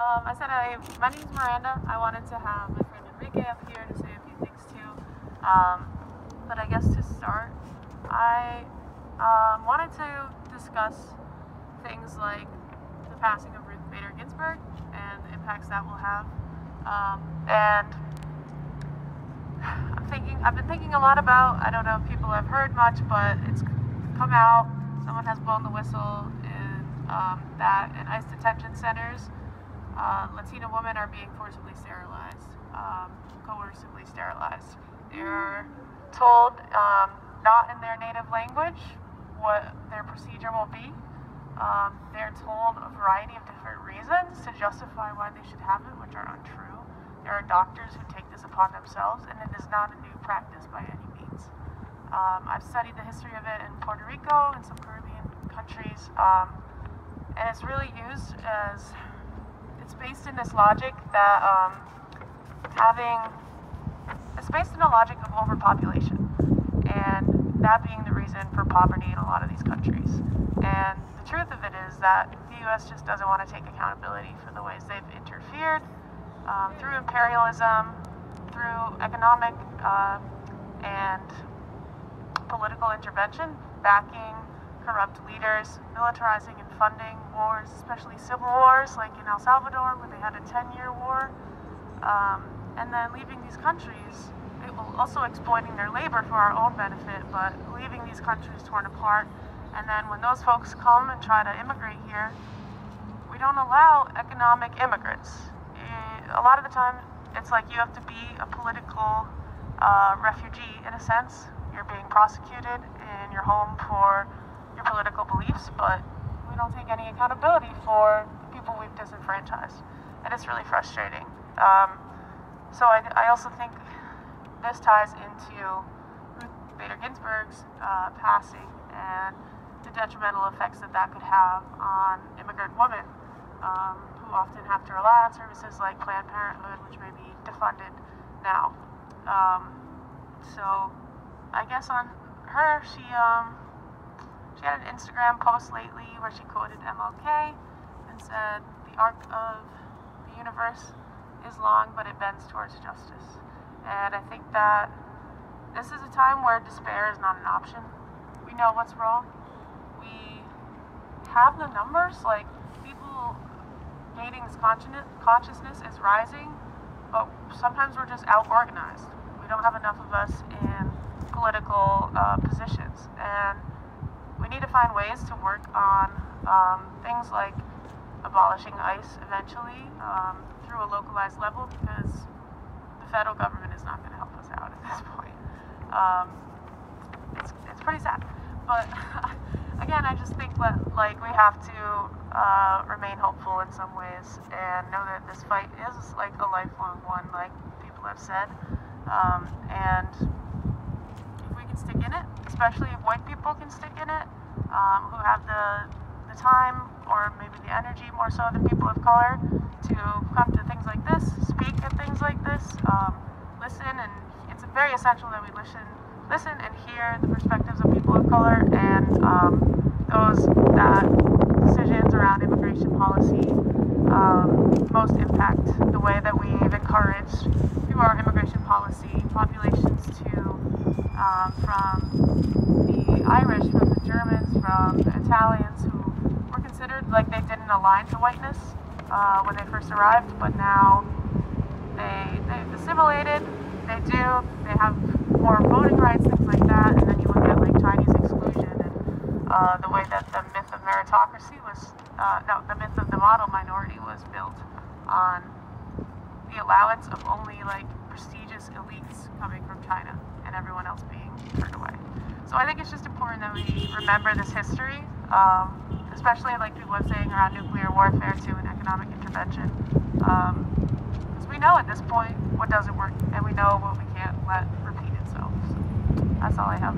My name's Miranda. I wanted to have my friend Enrique up here to say a few things too. But I guess to start, I wanted to discuss things like the passing of Ruth Bader Ginsburg and the impacts that will have. And I've been thinking a lot about, I don't know if people have heard much, but it's come out, someone has blown the whistle that in ICE detention centers, Latina women are being forcibly sterilized, coercively sterilized. They're told not in their native language what their procedure will be. They're told a variety of different reasons to justify why they should have it, which are untrue. There are doctors who take this upon themselves, and it is not a new practice by any means. I've studied the history of it in Puerto Rico and some Caribbean countries, and it's really used as, it's based in this logic that it's based in a logic of overpopulation, and that being the reason for poverty in a lot of these countries. And the truth of it is that the U.S. just doesn't want to take accountability for the ways they've interfered through imperialism, through economic and political intervention, backing corrupt leaders, militarizing and funding wars, especially civil wars like in El Salvador where they had a 10-year war, and then leaving these countries, also exploiting their labor for our own benefit, but leaving these countries torn apart. And then when those folks come and try to immigrate here, we don't allow economic immigrants. A lot of the time, it's like you have to be a political refugee in a sense. You're being prosecuted in your home for your political beliefs, but we don't take any accountability for the people we've disenfranchised. And it's really frustrating. So I also think this ties into Ruth Bader Ginsburg's passing and the detrimental effects that could have on immigrant women who often have to rely on services like Planned Parenthood, which may be defunded now. So I guess on her, she had an Instagram post lately where she quoted MLK and said, "The arc of the universe is long, but it bends towards justice." And I think that this is a time where despair is not an option. We know what's wrong. We have the numbers, like people gaining this consciousness is rising, but sometimes we're just out-organized. We don't have enough of us in political positions, and we need to find ways to work on things like abolishing ICE eventually through a localized level, because the federal government is not going to help us out at this point. It's pretty sad, but again, I just think that we have to remain hopeful in some ways and know that this fight is like a lifelong one, like people have said, and if we can stick in it, especially if white people can stick in it, who have the time or maybe the energy more so than people of color to come to things like this, speak at things like this, listen, and it's very essential that we listen and hear the perspectives of people of color and those that decisions around immigration policy most impact the way that we've encouraged through our immigration policy populations to from the Irish, from the Germans, from the Italians who were considered like they didn't align to whiteness when they first arrived, but now they've assimilated, they have more voting rights, things like that, and then you look at like Chinese exclusion and the way that the myth of meritocracy was, the myth of the model minority was built on the allowance of only like prestigious elites coming from China and everyone else being turned away. So I think it's just important that we remember this history, especially like people are saying around nuclear warfare too and economic intervention. Because we know at this point what doesn't work, and we know what we can't let repeat itself. So that's all I have.